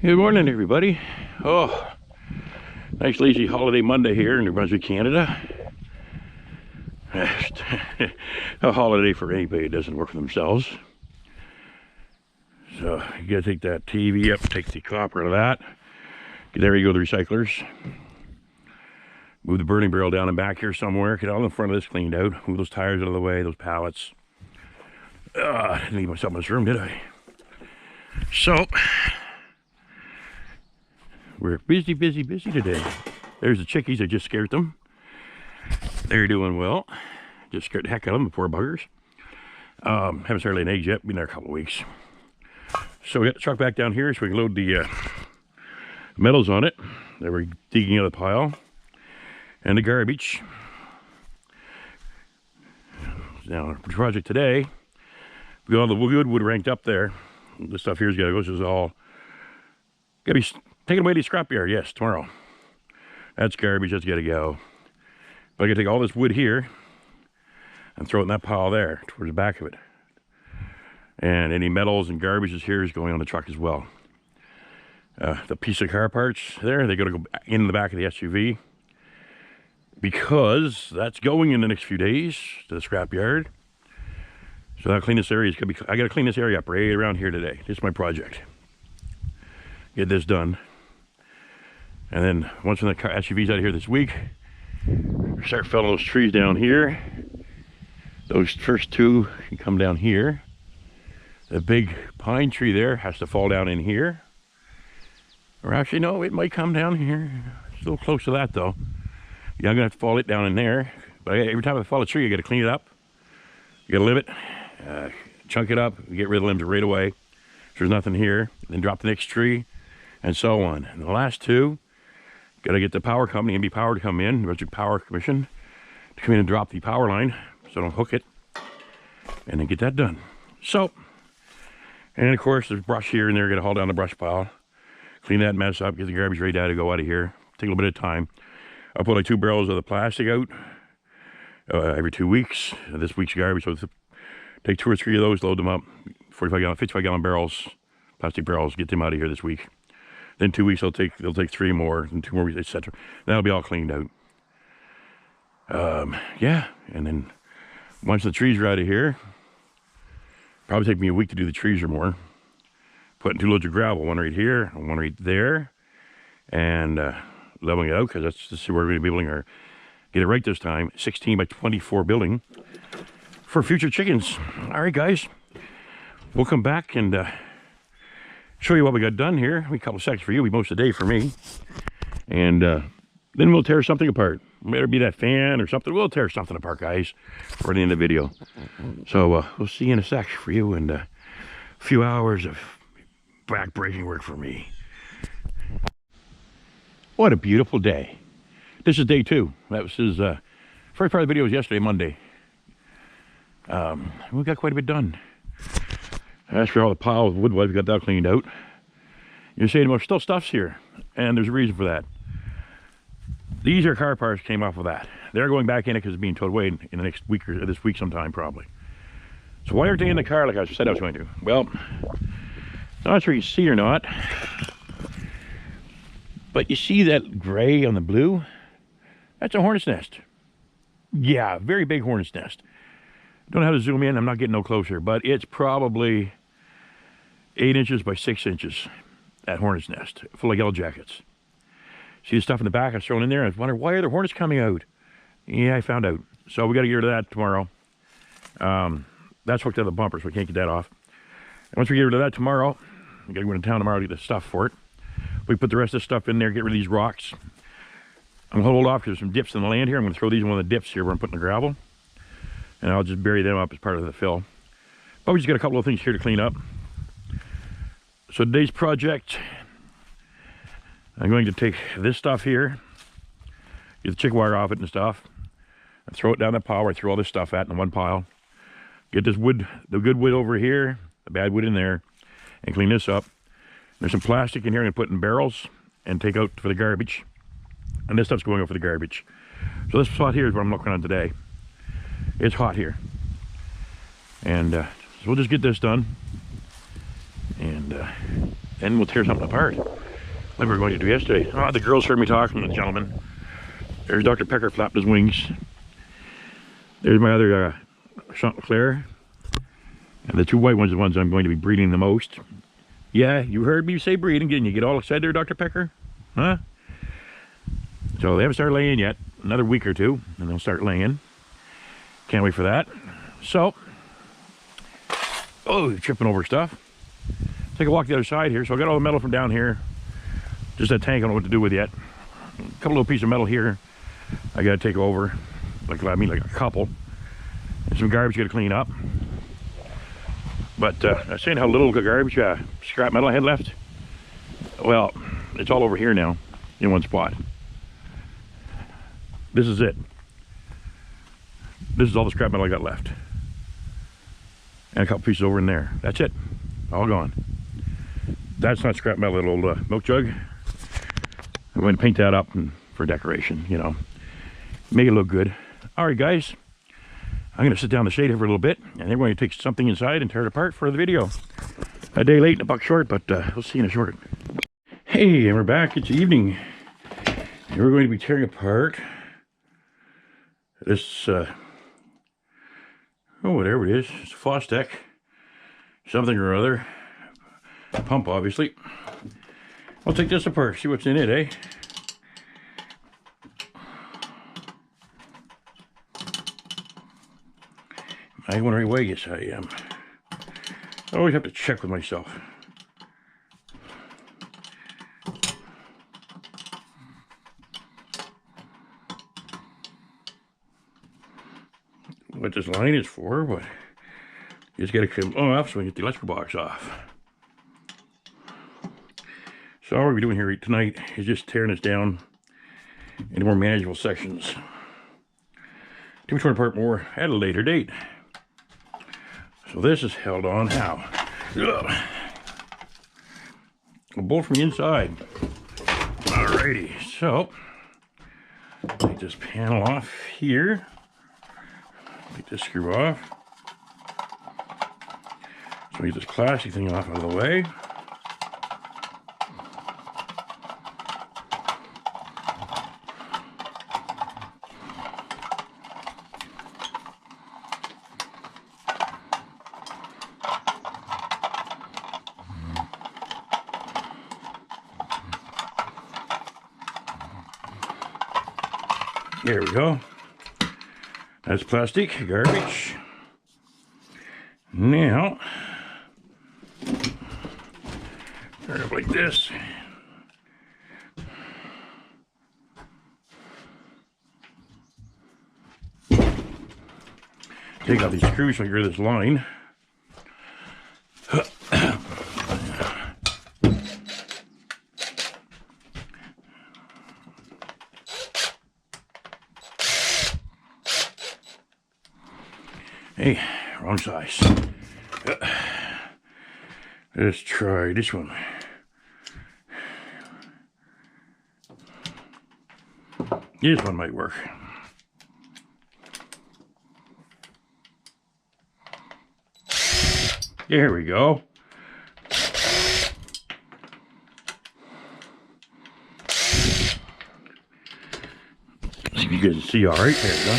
Good morning, everybody. Oh, nice lazy holiday Monday here in New Brunswick, Canada. A holiday for anybody that doesn't work for themselves. So you gotta take that TV up, take the copper out of that. There you go, the recyclers. Move the burning barrel down and back here somewhere. Get all in front of this cleaned out. Move those tires out of the way, those pallets. I didn't leave myself much room, did I? So we're busy today. There's the chickies. I just scared them. They're doing well. Just scared the heck out of them, the poor buggers. Haven't started laying eggs yet. Been there a couple of weeks. So we got the truck back down here so we can load the metals on it that we're digging out of the pile. And the garbage. Now, the project today, we got all the wood ranked up there. This stuff here's got to go. This is all got to be taken away to the scrapyard. Yes, tomorrow. That's garbage. That's got to go. But I got to take all this wood here and throw it in that pile there towards the back of it. And any metals and garbage is here is going on the truck as well. The piece of car parts there, they got to go in the back of the SUV because that's going in the next few days to the scrapyard. So I'll clean this area. I got to clean this area up right around here today. This is my project. Get this done. And then once the SUV's out of here this week, start felling those trees down here. Those first two can come down here. The big pine tree there has to fall down in here. Or actually, no, it might come down here. It's a little close to that though. Yeah, I'm gonna have to fall it down in there. But every time I fall a tree, I gotta clean it up. You gotta live it, chunk it up, get rid of the limbs right away. So there's nothing here. Then drop the next tree, and so on. And the last two, gotta get the power company, NB Power, to come in, Brunswick Power Commission, to come in and drop the power line, so I don't hook it, and then get that done. So, and of course, there's brush here and there. Gotta haul down the brush pile, clean that mess up, get the garbage ready to go out of here. Take a little bit of time. I'll put like 2 barrels of the plastic out every 2 weeks. This week's garbage, so take 2 or 3 of those, load them up, 55 gallon barrels, plastic barrels, get them out of here this week. Then 2 weeks they'll take 3 more, and 2 more weeks, etc. That'll be all cleaned out. Yeah, and then once the trees are out of here, probably take me a week to do the trees or more. Putting 2 loads of gravel, one right here and one right there, and leveling it out, because this is where we're going to be building get it right this time, 16 by 24 building for future chickens. All right, guys, we'll come back and show you what we got done here. A couple of seconds for you, most of the day for me, and then we'll tear something apart. Better be that fan or something. We'll tear something apart, guys, for the end of the video. So we'll see you in a sec for you, and a few hours of back-breaking work for me. What a beautiful day. This is day 2. That was his first part of the video was yesterday, Monday. We got quite a bit done. As for all the pile of wood, we got that cleaned out. You're saying, well, still stuff's here, and there's a reason for that. These are car parts came off of that. They're going back in it because it's being towed away in the next week or this week sometime probably. So why aren't they in the car like I said I was going to? Well, not sure you see or not, but you see that gray on the blue? That's a hornet's nest. Yeah, very big hornet's nest. Don't know how to zoom in. I'm not getting no closer, but it's probably 8 inches by 6 inches. That hornet's nest full of yellow jackets. See the stuff in the back I was thrown in there? I wonder, why are the hornets coming out? Yeah, I found out. So we got to get rid of that tomorrow. That's hooked to the bumper, so we can't get that off. And once we get rid of that tomorrow, we got to go into town tomorrow to get the stuff for it. We put the rest of this stuff in there, get rid of these rocks. I'm going to hold off because there's some dips in the land here. I'm going to throw these in one of the dips here where I'm putting the gravel. And I'll just bury them up as part of the fill. But we just got a couple of things here to clean up. So today's project, I'm going to take this stuff here, get the chick wire off it and stuff, and throw it down that pile where I threw all this stuff at in one pile. Get this wood, the good wood over here, the bad wood in there, and clean this up. There's some plastic in here I'm going to put in barrels and take out for the garbage. And this stuff's going out for the garbage. So this spot here is what I'm looking on today. It's hot here. And so we'll just get this done and and we'll tear something apart. Like we were going to do yesterday. Oh, the girls heard me talking to the gentleman. There's Dr. Pecker flapped his wings. There's my other Claire. And the two white ones are the ones I'm going to be breeding the most. Yeah, you heard me say breeding, didn't you? Get all excited there, Dr. Pecker? Huh? So they haven't started laying yet. Another week or two, and they'll start laying. Can't wait for that. So, oh, you're tripping over stuff. Take a walk the other side here. So I got all the metal from down here. Just that tank I don't know what to do with yet. A couple little pieces of metal here I gotta take over. Like I mean like a couple. And some garbage you gotta clean up. But I was saying how little garbage, scrap metal I had left. Well, it's all over here now in one spot. This is it. This is all the scrap metal I got left. And a couple pieces over in there. That's it. All gone. That's not scrap metal, little old milk jug. I'm going to paint that up for decoration, you know. Make it look good. All right, guys. I'm going to sit down in the shade here for a little bit, and then we're going to take something inside and tear it apart for the video. A day late and a buck short, but we'll see you in a short. Hey, and we're back. It's evening. And we're going to be tearing apart this, oh, whatever it is. It's a Fostec. Something or other. Pump, obviously. I'll take this apart, see what's in it, eh? I wonder how way, yes I am. I always have to check with myself. What this line is for, but you just gotta come off so we can get the electrical box off. So all we're doing here tonight is just tearing this down into more manageable sections. Do torn apart more at a later date. So this is held on how? Ugh. A bolt from the inside. Alrighty, so take this panel off here. Take this screw off. So we get this plastic thing off out of the way. There we go. That's plastic, garbage. Now, turn it up like this. Take out these screws so I get rid of this line. Hey, wrong size. Let's try this one. This one might work. There we go. See if you can see all right. There we go.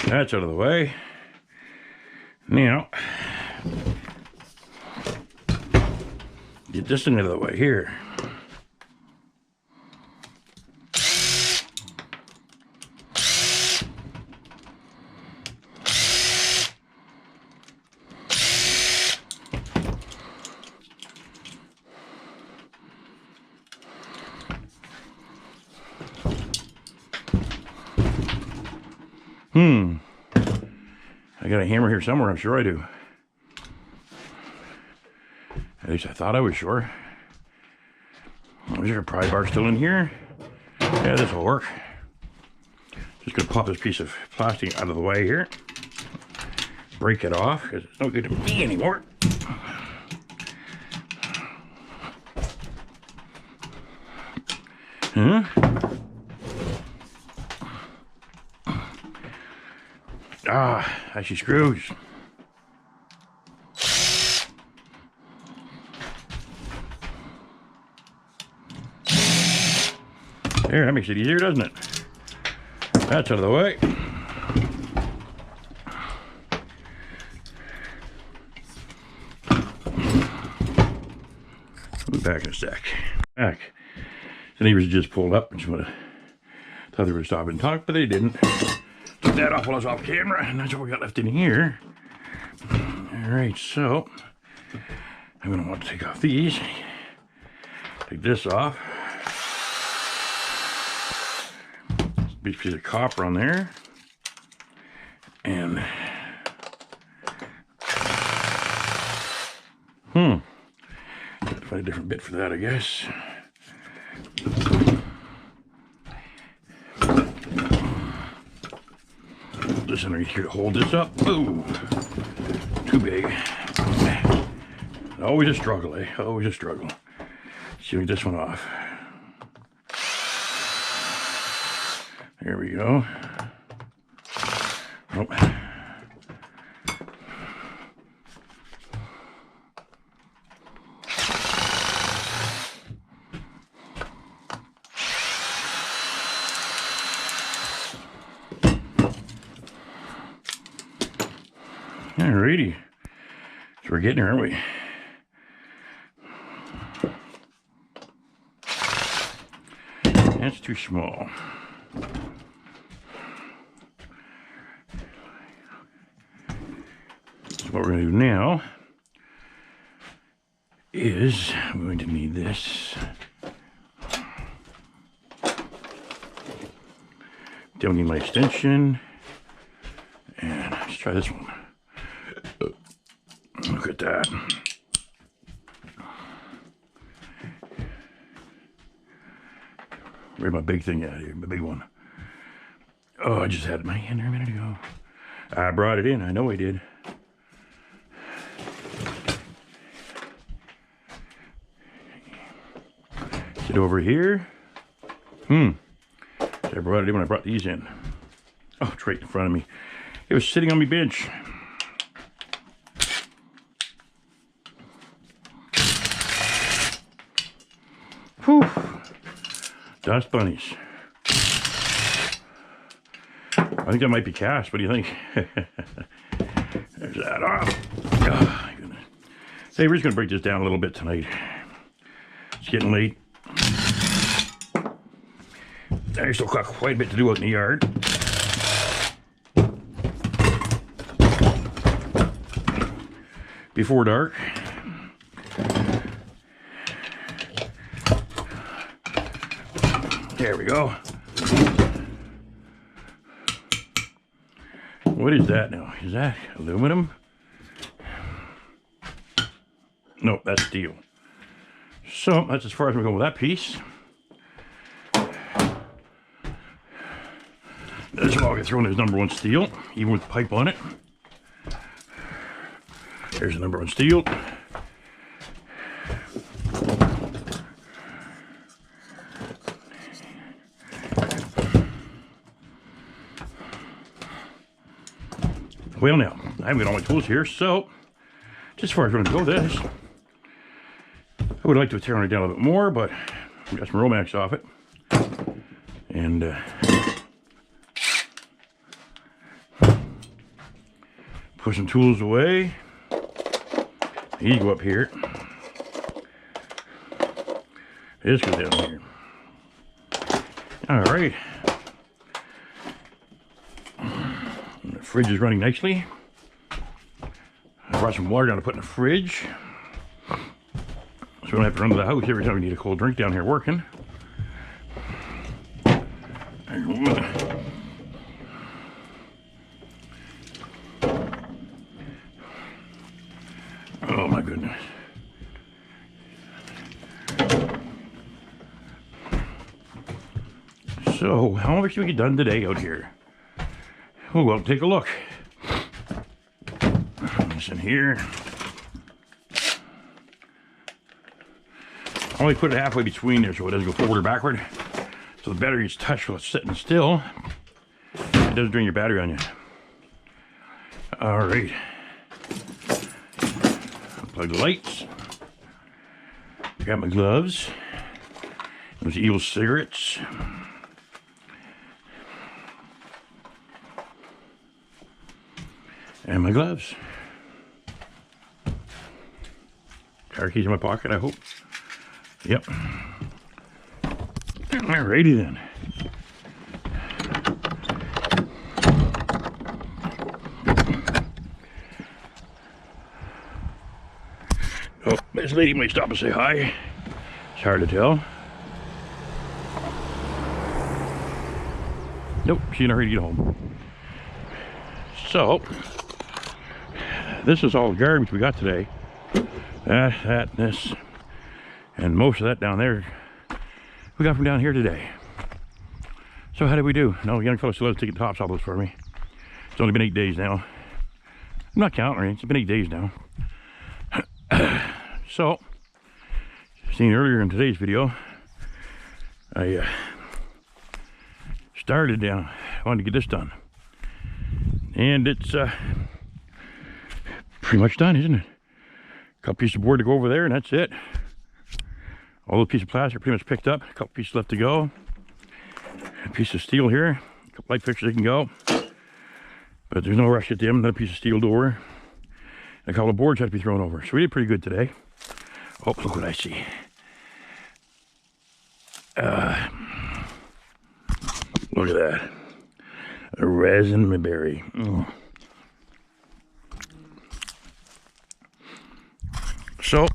That's out of the way. Now, get this thing out of the way here. I got a hammer here somewhere, I'm sure I do. At least I thought I was sure. Is there a pry bar still in here? Yeah, this will work. Just gonna pop this piece of plastic out of the way here. Break it off, because it's no good to me anymore. Huh? Ah, actually screws. There, that makes it easier, doesn't it? That's out of the way. We'll be back in a sec. Back. The neighbors just pulled up and just thought they would stop and talk, but they didn't. Took that off while I was off camera, and that's what we got left in here. Alright, so I'm gonna want to take off these. Take this off. Big piece of copper on there. And gotta find a different bit for that, I guess. Put this underneath here to hold this up. Ooh, too big. Always a struggle, eh? Always a struggle. Let's get this one off. There we go. Oh. Alrighty. So we're getting there, aren't we? That's too small. What we're going to do now is I'm going to need this. Don't need my extension. And let's try this one. Look at that. Where's my big thing out here? My big one. Oh, I just had it in my hand there a minute ago. I brought it in. I know I did. Sit over here. I brought it in when I brought these in. Oh, it's right in front of me. It was sitting on my bench. Whew. Dust bunnies. I think that might be cast. What do you think? There's that off. Oh, my goodness. Hey, we're just going to break this down a little bit tonight. It's getting late. I still got quite a bit to do out in the yard. Before dark. There we go. What is that now? Is that aluminum? No, that's steel. So that's as far as we go with that piece. This will all get thrown as #1 steel, even with the pipe on it. There's the #1 steel. Well now, I haven't got all my tools here, so just as far as we're going to go with this, I would like to tear it down a little bit more, but I got some Romax off it. And put some tools away. These go up here. This goes down here. All right. And the fridge is running nicely. I brought some water down to put in the fridge, so we don't have to run to the house every time we need a cold drink down here working. Oh my goodness. So, how much did we get done today out here? Oh, well, take a look. This in here. I only put it halfway between there so it doesn't go forward or backward. So the battery is touched while it's sitting still. It doesn't drain your battery on you. All right. Plug the lights. Got my gloves. Those evil cigarettes. And my gloves. Car keys in my pocket, I hope. Yep. Alrighty then. Oh, this lady might stop and say hi. It's hard to tell. Nope, she's in a hurry to get home. So, this is all the garbage we got today. That, this, and most of that down there we got from down here today. So how did we do? No, young fellow still has taken tops off those for me. It's only been 8 days now. I'm not counting, it's been 8 days now. So, seen earlier in today's video, I started down. I wanted to get this done, and it's pretty much done, isn't it? A couple pieces of board to go over there, and that's it. All those pieces of plastic are pretty much picked up. A couple pieces left to go. A piece of steel here. A couple light fixtures that can go, but there's no rush at them. Another piece of steel door. And a couple of boards had to be thrown over. So we did pretty good today. Oh, look what I see. Look at that. A raspberry. So,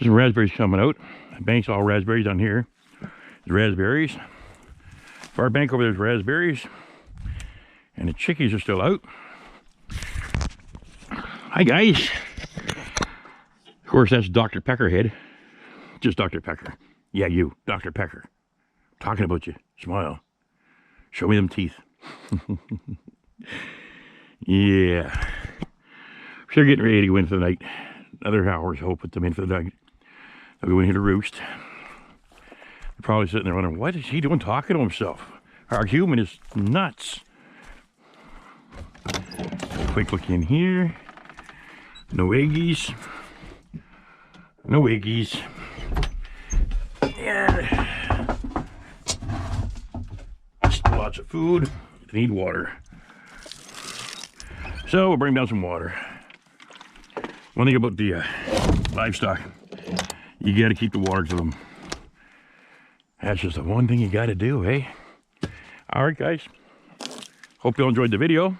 some raspberries coming out. The bank's all raspberries on here. There's raspberries. Far bank over there's raspberries. And the chickies are still out. Hi guys. Of course, that's Dr. Peckerhead. Just Dr. Pecker. Yeah, you, Dr. Pecker. Talking about you. Smile. Show me them teeth. Yeah. They're getting ready to go in for the night. Another hour, so I'll put them in for the night. They'll go in here to roost. They're probably sitting there wondering, what is he doing talking to himself? Our human is nuts. Quick look in here. No eggies. No eggies. And still lots of food. They need water. So we'll bring down some water. One thing about the livestock, you got to keep the water to them. That's just the one thing you got to do, eh? All right, guys. Hope you all enjoyed the video.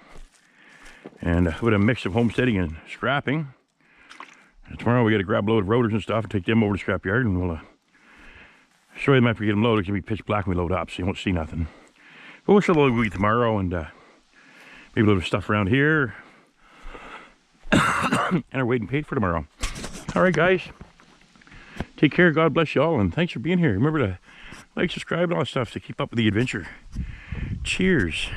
And with a mix of homesteading and scrapping. And tomorrow we got to grab a load of rotors and stuff and take them over to the scrapyard, and we'll show you them after we get them loaded. It's going to be pitch black when we load up, so you won't see nothing. But we'll show the load tomorrow, and maybe a little stuff around here. And are waiting paid for tomorrow. All right, guys. Take care. God bless you all, and thanks for being here. Remember to like, subscribe, and all that stuff to keep up with the adventure. Cheers.